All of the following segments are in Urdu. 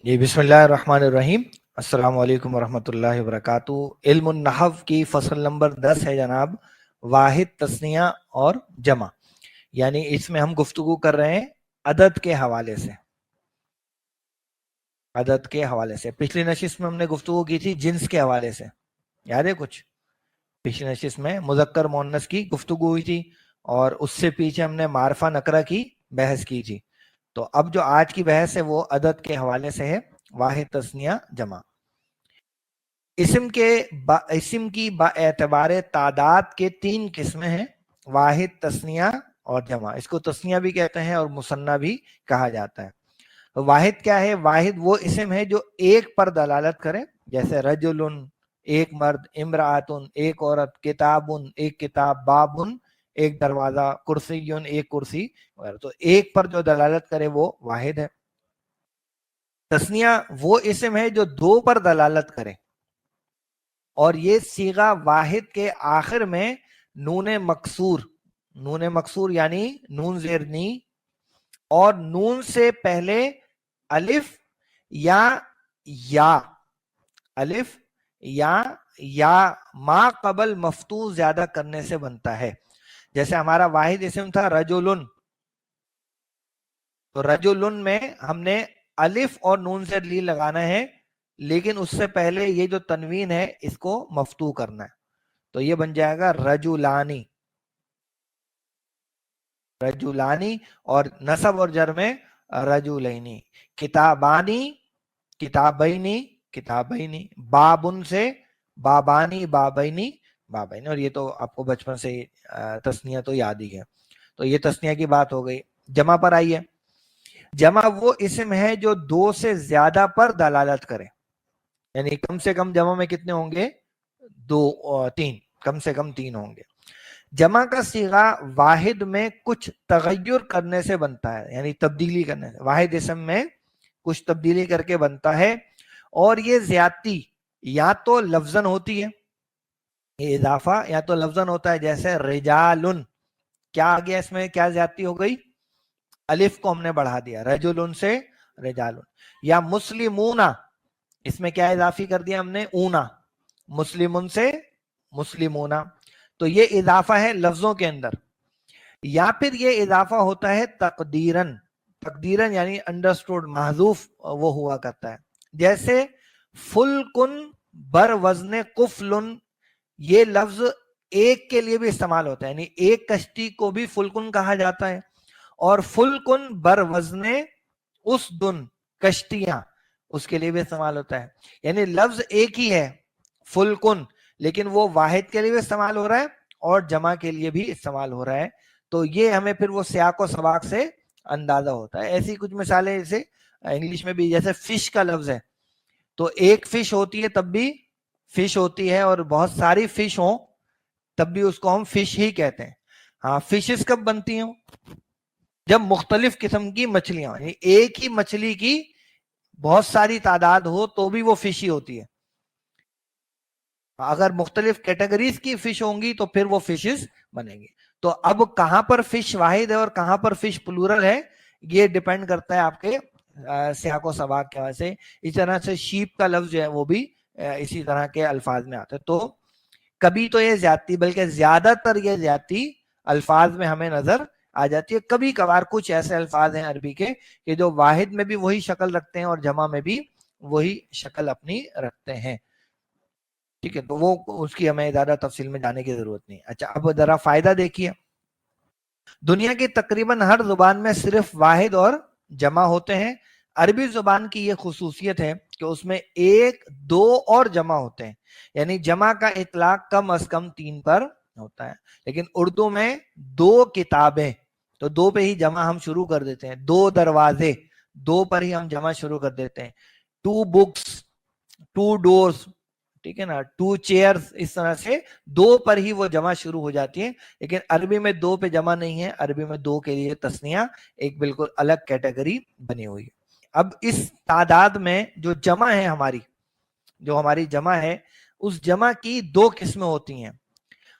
جی بسم اللہ الرحمن الرحیم. السلام علیکم ورحمۃ اللہ وبرکاتہ. علم النحو کی فصل نمبر 10 ہے جناب, واحد, تثنیہ اور جمع. یعنی اس میں ہم گفتگو کر رہے ہیں عدد کے حوالے سے. عدد کے حوالے سے پچھلی نشست میں ہم نے گفتگو کی تھی جنس کے حوالے سے, یاد ہے کچھ؟ پچھلی نشست میں مذکر مؤنث کی گفتگو ہوئی تھی, اور اس سے پیچھے ہم نے معرفہ نکرہ کی بحث کی تھی. تو اب جو آج کی بحث ہے وہ عدد کے حوالے سے ہے, واحد, تثنیہ, جمع. اسم کی با اعتبار تعداد کے 3 قسمیں ہیں, واحد, تثنیہ اور جمع. اس کو تثنیہ بھی کہتے ہیں اور مثنیٰ بھی کہا جاتا ہے. واحد کیا ہے؟ واحد وہ اسم ہے جو ایک پر دلالت کرے, جیسے رجل ایک مرد, امرأتن ایک عورت, کتابن ایک کتاب, بابن ایک دروازہ, کرسیون ایک کرسی وغیرہ. تو ایک پر جو دلالت کرے وہ واحد ہے. تثنیہ وہ اسم ہے جو 2 پر دلالت کرے, اور یہ صیغہ واحد کے آخر میں نون مکسور یعنی نون زیر نی, اور نون سے پہلے الف یا الف یا ما قبل مفتوح زیادہ کرنے سے بنتا ہے. جیسے ہمارا واحد اسم تھا رجلن, تو رجلن میں ہم نے الف اور نون سے لی لگانا ہے, لیکن اس سے پہلے یہ جو تنوین ہے اس کو مفتوح کرنا ہے. تو یہ بن جائے گا رجولانی, اور نصب اور جر میں رجولینی. کتابانی, کتابینی, بابن سے بابانی, بابینی. اور یہ تو آپ کو بچپن سے تثنیہ تو یاد ہی ہے. تو یہ تثنیہ کی بات ہو گئی. جمع پر آئیے. جمع وہ اسم ہے جو 2 سے زیادہ پر دلالت کرے, یعنی کم سے کم جمع میں کتنے ہوں گے؟ 3, کم سے کم 3 ہوں گے. جمع کا صیغہ واحد میں کچھ تغیر کرنے سے بنتا ہے, یعنی تبدیلی کرنے سے. واحد اسم میں کچھ تبدیلی کر کے بنتا ہے, اور یہ زیادتی یا تو لفظاً ہوتی ہے, یہ اضافہ یا تو لفظاً ہوتا ہے, جیسے رجالن, کیا آ گیا اس میں, کیا زیادتی ہو گئی؟ الف کو ہم نے بڑھا دیا, رجلن سے رجالن. یا مسلمون, اس میں کیا اضافی کر دیا ہم نے؟ اونا, مسلمن سے مسلمونا. تو یہ اضافہ ہے لفظوں کے اندر. یا پھر یہ اضافہ ہوتا ہے تقدیرن یعنی انڈرسٹوڈ, محذوف وہ ہوا کرتا ہے. جیسے فلکن بر وزن قفلن, یہ لفظ ایک کے لیے بھی استعمال ہوتا ہے, یعنی ایک کشتی کو بھی فلکن کہا جاتا ہے, اور فلکن بر وزن اسدن, کشتیاں, اس کے لیے بھی استعمال ہوتا ہے. یعنی لفظ ایک ہی ہے فلکن, لیکن وہ واحد کے لیے بھی استعمال ہو رہا ہے اور جمع کے لیے بھی استعمال ہو رہا ہے. تو یہ ہمیں پھر وہ سیاق و سباق سے اندازہ ہوتا ہے. ایسی کچھ مثالیں جیسے انگلش میں بھی, جیسے فش کا لفظ ہے, تو ایک فش ہوتی ہے تب بھی فش ہوتی ہے, اور بہت ساری فش ہوں تب بھی اس کو ہم فش ہی کہتے ہیں. ہاں, فشز کب بنتی ہوں؟ جب مختلف قسم کی مچھلیاں, یعنی ایک ہی مچھلی کی بہت ساری تعداد ہو تو بھی وہ فش ہی ہوتی ہے. اگر مختلف کیٹیگریز کی فش ہوں گی تو پھر وہ فشز بنیں گی. تو اب کہاں پر فش واحد ہے اور کہاں پر فش پلورل ہے, یہ ڈیپینڈ کرتا ہے آپ کے سیاق و سباق کے وجہ سے. اس طرح سے شیپ کا لفظ جو ہے وہ بھی اسی طرح کے الفاظ میں آتے ہیں. تو کبھی تو یہ زیادتی, بلکہ زیادہ تر یہ زیادتی الفاظ میں ہمیں نظر آ جاتی ہے. کبھی کبھار کچھ ایسے الفاظ ہیں عربی کے کہ جو واحد میں بھی وہی شکل رکھتے ہیں اور جمع میں بھی وہی شکل اپنی رکھتے ہیں. ٹھیک ہے, تو وہ اس کی ہمیں زیادہ تفصیل میں جانے کی ضرورت نہیں. اچھا, اب ذرا فائدہ دیکھیے. دنیا کی تقریباً ہر زبان میں صرف واحد اور جمع ہوتے ہیں. عربی زبان کی یہ خصوصیت ہے کہ اس میں 1, 2 اور جمع ہوتے ہیں, یعنی جمع کا اطلاق کم از کم 3 پر ہوتا ہے. لیکن اردو میں 2 کتابیں, تو 2 پہ ہی جمع ہم شروع کر دیتے ہیں. 2 دروازے, 2 پر ہی ہم جمع شروع کر دیتے ہیں. 2 بکس, 2 ڈورز, ٹھیک ہے نا, 2 چیئرز, اس طرح سے 2 پر ہی وہ جمع شروع ہو جاتی ہے. لیکن عربی میں 2 پہ جمع نہیں ہے, عربی میں 2 کے لیے تثنیہ ایک بالکل الگ کیٹیگری بنی ہوئی ہے. اب اس تعداد میں جو جمع ہے ہماری جمع ہے, اس جمع کی 2 قسمیں ہوتی ہیں,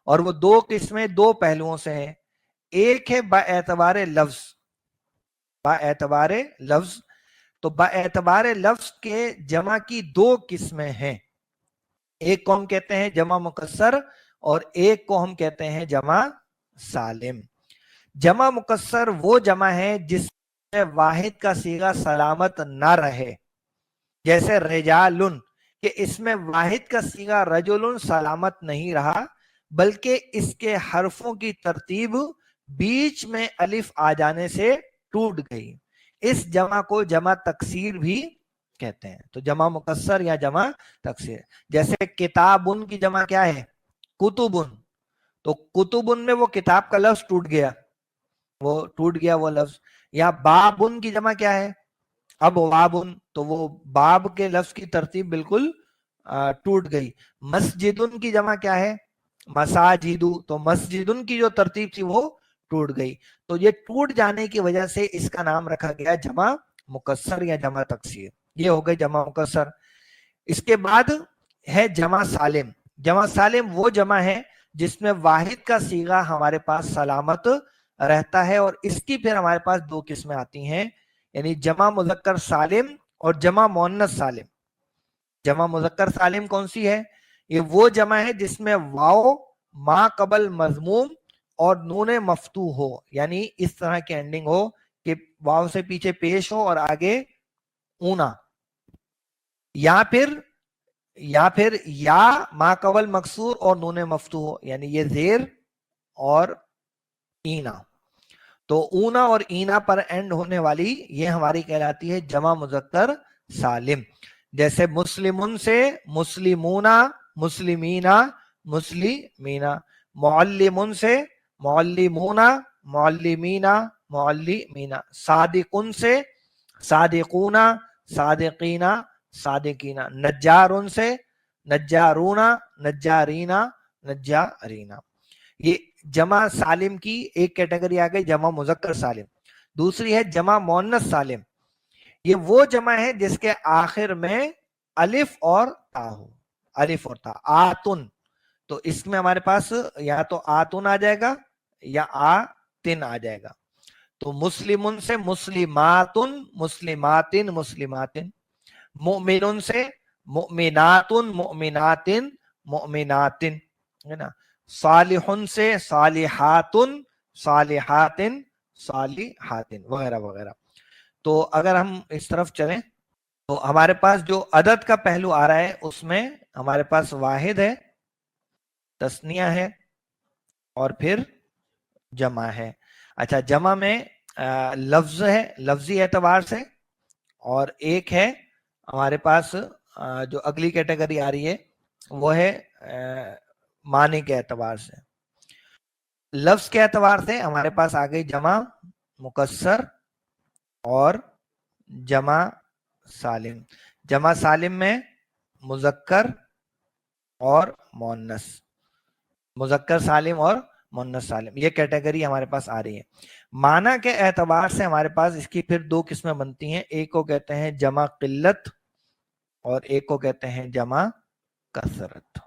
اور وہ 2 قسمیں 2 پہلوؤں سے ہیں. ایک ہے با اعتبار لفظ, تو باعتبار لفظ کے جمع کی دو قسمیں ہیں، ایک کو ہم کہتے ہیں جمع مکسر اور ایک کو ہم کہتے ہیں جمع سالم۔ جمع مکسر وہ جمع ہے جس میں واحد کا صیغہ سلامت نہ رہے، جیسے رجالن، کہ اس میں واحد کا صیغہ رجل سلامت نہیں رہا، بلکہ اس کے حرفوں کی ترتیب بیچ میں الف آ جانے سے ٹوٹ گئی، اس جمع کو جمع تکسیر بھی کہتے ہیں۔ تو جمع مکسر یا جمع تکسیر، جیسے کتابن کی جمع کیا ہے؟ کتبن، تو کتبن میں وہ کتاب کا لفظ ٹوٹ گیا، وہ لفظ۔ یا بابن کی جمع کیا ہے؟ اب وابن، تو وہ باب کے لفظ کی ترتیب بالکل ٹوٹ گئی۔ مسجدن کی جمع کیا ہے؟ مساجدو، تو مسجدن کی جو ترتیب تھی وہ ٹوٹ گئی۔ تو یہ ٹوٹ جانے کی وجہ سے اس کا نام رکھا گیا جمع مکسر یا جمع تکسیر، یہ ہو گئی جمع مکسر۔ اس کے بعد ہے جمع سالم۔ جمع سالم وہ جمع ہے جس میں واحد کا صیغہ ہمارے پاس سلامت رہتا ہے، اور اس کی پھر ہمارے پاس دو قسمیں آتی ہیں، یعنی جمع مذکر سالم اور جمع مؤنث سالم۔ جمع مذکر سالم کون سی ہے؟ یہ وہ جمع ہے جس میں واو ما قبل مضموم اور نون مفتوح ہو، یعنی اس طرح کی اینڈنگ ہو کہ واو سے پیچھے پیش ہو اور آگے اونا، یا پھر یا ما قبل مکسور اور نون مفتوح ہو، یعنی یہ زیر اور اینا۔ تو اونا اور اینا پر اینڈ ہونے والی یہ ہماری کہلاتی ہے جمع مذکر سالم، جیسے مسلمن سے مسلمونا، مسلمینا، مسلمینا۔ معلمن سے معلمونا، معلمینا، معلمینا۔ صادقن سے صادقونا، صادقینا، صادقینا۔ نجارن سے نجارونا، نجارینا، نجارینا۔ یہ جمع سالم کی ایک کیٹیگری آ گئی، جمع مذکر سالم۔ دوسری ہے جمع مؤنث سالم، یہ وہ جمع ہے جس کے آخر میں الف اور تا ہو، الف اور تا۔ آتن، تو اس میں ہمارے پاس یا تو آتن آ جائے گا یا آتن آ جائے گا۔ تو مسلمن سے مسلماتن، مسلماتن، مسلماتن۔ مؤمنن سے مؤمناتن، مؤمناتن، مؤمناتن، ہے نا۔ صالحن سے صالحاتن، صالحاتن، صالحاتن، وغیرہ وغیرہ۔ تو اگر ہم اس طرف چلیں تو ہمارے پاس جو عدد کا پہلو آ رہا ہے اس میں ہمارے پاس واحد ہے، تثنیہ ہے، اور پھر جمع ہے۔ اچھا، جمع میں لفظ ہے لفظی اعتبار سے، اور ایک ہے ہمارے پاس جو اگلی کیٹیگری آ رہی ہے وہ ہے معنی کے اعتبار سے۔ لفظ کے اعتبار سے ہمارے پاس آ گئی جمع مکسر اور جمع سالم۔ جمع سالم میں مذکر اور مؤنث، مذکر سالم اور مؤنث سالم، یہ کیٹیگری ہمارے پاس آ رہی ہے۔ معنی کے اعتبار سے ہمارے پاس اس کی پھر دو قسمیں بنتی ہیں، ایک کو کہتے ہیں جمع قلت اور ایک کو کہتے ہیں جمع کثرت۔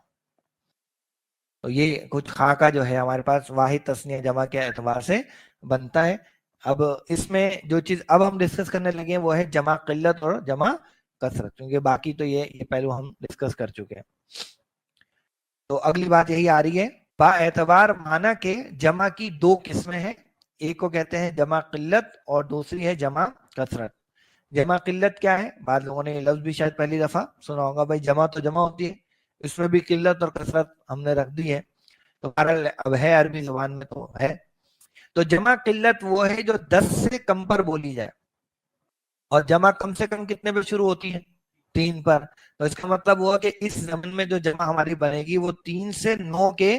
تو یہ کچھ خاکہ جو ہے ہمارے پاس واحد تثنیہ جمع کے اعتبار سے بنتا ہے۔ اب اس میں جو چیز اب ہم ڈسکس کرنے لگے ہیں وہ ہے جمع قلت اور جمع کثرت، کیونکہ باقی تو یہ پہلو ہم ڈسکس کر چکے ہیں۔ تو اگلی بات یہی آ رہی ہے، با اعتبار معنی کے جمع کی دو قسمیں ہیں، ایک کو کہتے ہیں جمع قلت اور دوسری ہے جمع کثرت۔ جمع قلت کیا ہے؟ بعض لوگوں نے یہ لفظ بھی شاید پہلی دفعہ سنا ہوگا، بھائی جمع تو جمع ہوتی ہے، اس میں بھی قلت اور کثرت ہم نے رکھ دی ہے، تو اب ہے عربی زبان میں تو ہے۔ تو جمع قلت وہ ہے جو 10 سے کم پر بولی جائے، اور جمع کم سے کم کتنے پہ شروع ہوتی ہے؟ 3 پر۔ تو اس کا مطلب ہوا کہ اس زمن میں جو جمع ہماری بنے گی وہ 3 سے 9 کے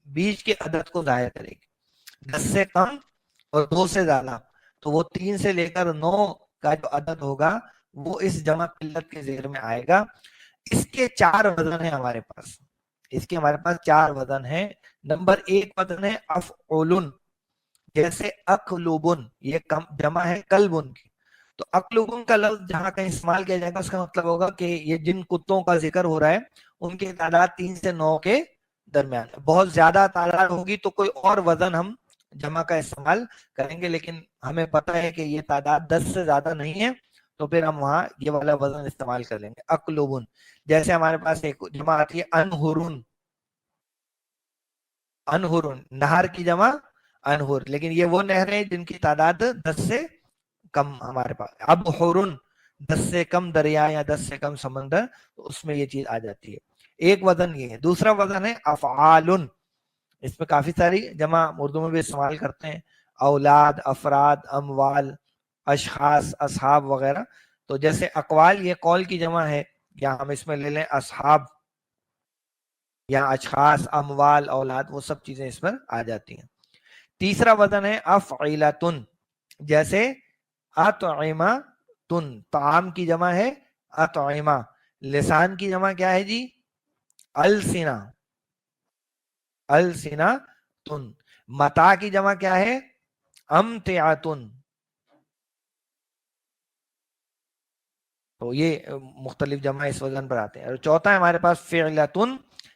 بیچ کے عدد کو ظاہر کرے گی، 10 سے کم اور 2 سے زیادہ، تو وہ 3 سے لے کر 9 کا جو عدد ہوگا وہ اس جمع قلت کے ذکر میں آئے گا۔ اس کے 4 وزن ہیں ہمارے پاس، اس کے ہمارے پاس 4 وزن ہیں۔ نمبر 1 وزن ہے افعلن، جیسے اقلبن، یہ جمع ہے قلبن کی، تو اقلبن کا لفظ جہاں کہیں استعمال کیا جائے گا اس کا مطلب ہوگا کہ یہ جن کتوں کا ذکر ہو رہا ہے ان کی تعداد 3 سے 9 کے درمیان، بہت زیادہ تعداد ہوگی تو کوئی اور وزن ہم جمع کا استعمال کریں گے، لیکن ہمیں پتہ ہے کہ یہ تعداد 10 سے زیادہ نہیں ہے، تو پھر ہم وہاں یہ والا وزن استعمال کر لیں گے. اقلبن جیسے ہمارے پاس ایک جمع آتی ہے انہرن. انہرن نہر کی جمع انہر, لیکن یہ وہ نہریں جن کی تعداد 10 سے کم ہمارے پاس. اب حرن 10 سے کم دریا یا 10 سے کم سمندر, تو اس میں یہ چیز آ جاتی ہے. ایک وزن یہ ہے. دوسرا وزن ہے افعال. اس میں کافی ساری جمع اردو میں بھی استعمال کرتے ہیں, اولاد, افراد, اموال, اشخاص, اصحاب وغیرہ. تو جیسے اقوال یہ قول کی جمع ہے, یا ہم اس میں لے لیں اصحاب یا اشخاص, اموال, اولاد, وہ سب چیزیں اس پر آ جاتی ہیں. تیسرا وزن ہے افعیلتن, جیسے اطعمہ تن, طعام کی جمع ہے اطعمہ. لسان کی جمع کیا ہے جی؟ السنہ, السنہ تن. متاع کی جمع کیا ہے؟ امتعتن. تو یہ مختلف جمع اس وزن پر آتے ہیں. اور چوتھا ہے ہمارے پاس فعلتن,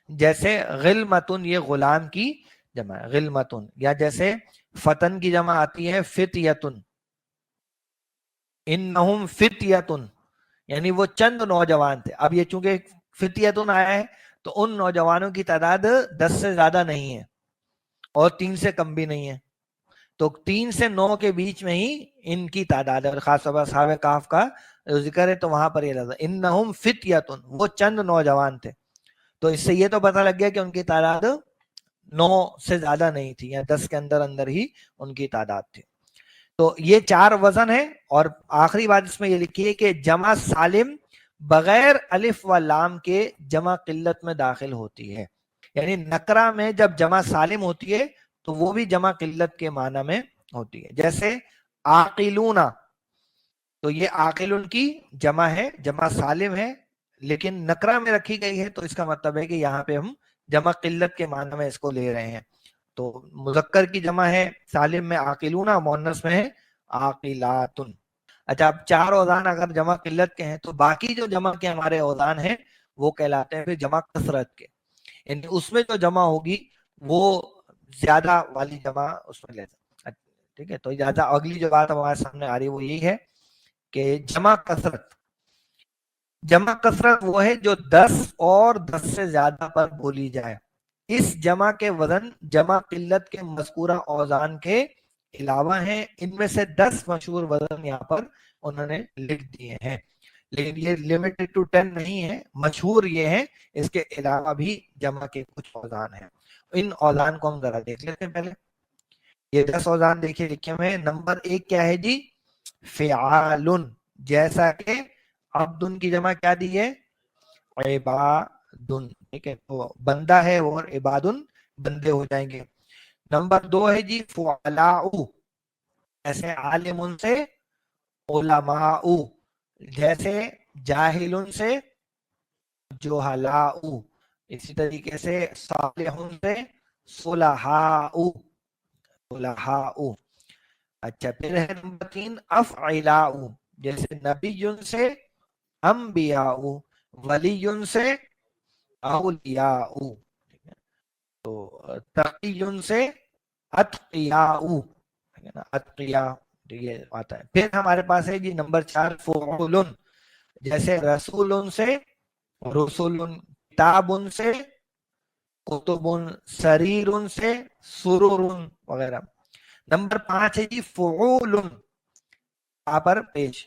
جیسے غلمتن یہ غلام کی جمع ہے غلمتن. یا جیسے فتن کی جمع آتی ہے فتیتن, انہم فتیتن یعنی وہ چند نوجوان تھے. اب یہ چونکہ فتیتن آیا ہے تو ان نوجوانوں کی تعداد 10 سے زیادہ نہیں ہے اور 3 سے کم بھی نہیں ہے, تو 3 سے 9 کے بیچ میں ہی ان کی تعداد ہے. اور خاص طور پر اصحاب کہف کا ذکر ہے تو وہاں پر یہ لفظ انہم فتیتن, وہ چند نوجوان تھے. تو اس سے یہ تو پتہ لگ گیا کہ ان کی تعداد 9 سے زیادہ نہیں تھی, یا 10 کے اندر اندر ہی ان کی تعداد تھی. تو یہ 4 وزن ہے. اور آخری بات اس میں یہ لکھی ہے کہ جمع سالم بغیر الف و لام کے جمع قلت میں داخل ہوتی ہے. یعنی نکرہ میں جب جمع سالم ہوتی ہے تو وہ بھی جمع قلت کے معنی میں ہوتی ہے. جیسے عاقلون, تو یہ عاقلون کی جمع ہے, جمع سالم ہے, لیکن نکرہ میں رکھی گئی ہے, تو اس کا مطلب ہے کہ یہاں پہ ہم جمع قلت کے معنی میں اس کو لے رہے ہیں. تو مذکر کی جمع ہے سالم میں عاقلون, مؤنث میں ہے عاقلاتن. اچھا, اب 4 اوزان اگر جمع قلت کے ہیں تو باقی جو جمع کے ہمارے اوزان ہیں وہ کہلاتے ہیں پھر جمع کثرت کے. یعنی اس میں جو جمع ہوگی وہ زیادہ والی جمع اس میں لیتے ہیں. ٹھیک ہے, تو زیادہ اگلی جو بات ہمارے سامنے آ رہی ہے وہ یہی ہے کہ جمع کثرت. جمع کثرت وہ ہے جو 10 اور 10 سے زیادہ پر بولی جائے. اس جمع کے وزن جمع قلت کے مذکورہ اوزان کے علاوہ ہیں. ان میں سے 10 مشہور وزن یہاں پر انہوں نے لکھ دیے ہیں, لیکن یہ لمیٹڈ ٹو 10 نہیں ہے, مشہور یہ ہے. اس کے علاوہ بھی جمع کے کچھ اوزان ہیں. ان اوزان کو ہم ذرا دیکھ لیتے ہیں. پہلے یہ 10 اوزان دیکھیے لکھے ہوئے. نمبر 1 کیا ہے جی؟ فعالن, جیسا کہ عبدن کی جمع کیا دی ہے؟ عبادن. ٹھیک ہے, تو بندہ ہے اور عبادن بندے ہو جائیں گے. نمبر 2 ہے جی فعلاء, ایسے عالم سے علماء, جیسے جاہل سے جہلاء, اسی طریقے سے صالح سے صلحاء. اچھا, پھر ہے نمبر 3 افعلاء, جیسے نبی سے انبیاء, ولی سے اولیاء. تو تقی سے اتقیاء, اتقیاء یہ آتا ہے. پھر ہمارے پاس ہے جی نمبر 4 فعول, جیسے رسول سے رسول, کتاب سے کتب, سریر سے سرور وغیرہ. نمبر 5 ہے جی فعول, فا پر پیش.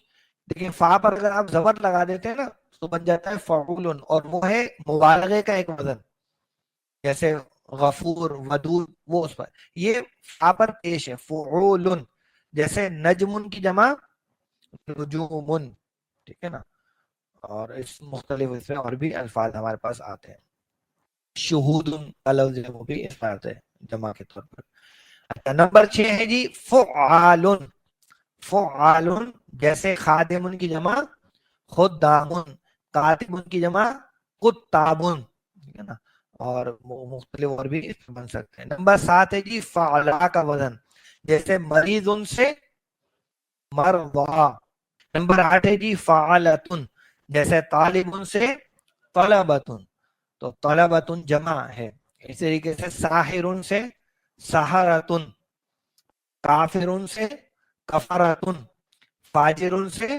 لیکن فا پر اگر آپ زبر لگا دیتے ہیں نا تو بن جاتا ہے فعول, اور وہ ہے مبالغے کا ایک وزن, جیسے غفور, ودود, وہ اس پر. یہ فا پر پیش ہے فعول. جیسے نجم کی جمع نجوم, ٹھیک ہے نا. اور اس مختلف اس میں اور بھی الفاظ ہمارے پاس آتے ہیں. شہود کا لفظ ہے وہ بھی اس میں آتے ہیں جمع کے طور پر. اچھا, نمبر 6 ہے جی فعال, فعال, جیسے خادم کی جمع خدام, کاتب کی جمع کتاب, ٹھیک ہے نا. اور مختلف اور بھی بن سکتے ہیں. نمبر 7 ہے جی فعلا کا وزن, جیسے مریض سے مرضا. نمبر 8 ہے جی فعالتن, جیسے طالب سے طلبتن, تو طلبتن جمع ہے. اس طریقے سے ساحر سے سحرتن, کافر سے کفرتن, فاجر سے